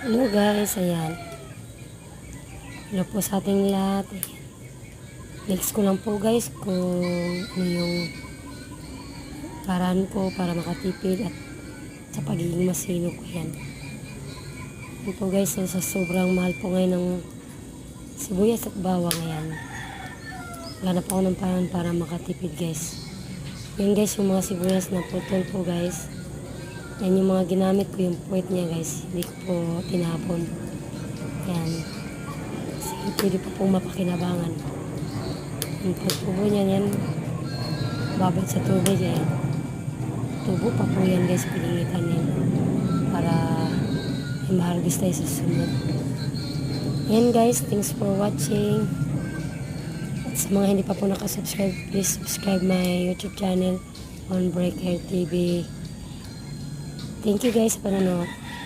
Hello guys, ayan. Hello po sa ating lahat. Next ko lang po guys kung ano yung paraan ko para makatipid at sa pagiging masino ko yan. Yan po guys, sa sobrang mahal po ngayon ng sibuyas at bawang ayan. Ganap ako ng paraan para makatipid guys. Yan guys, yung mga sibuyas na putol po guys. Yan yung mga ginamit ko, yung puwet niya guys. Hindi ko po tinapon. Yan. Kasi pwede po pong mapakinabangan. Yung pagtubo niya yan, babad sa tubig yan. Tubo pa po yan guys, pilingitan yan. Para i-harvest tayo sa sunod. Yan guys, thanks for watching. At sa mga hindi pa po nakasubscribe, please subscribe my YouTube channel on Breaker TV. Thank you guys sa panonood.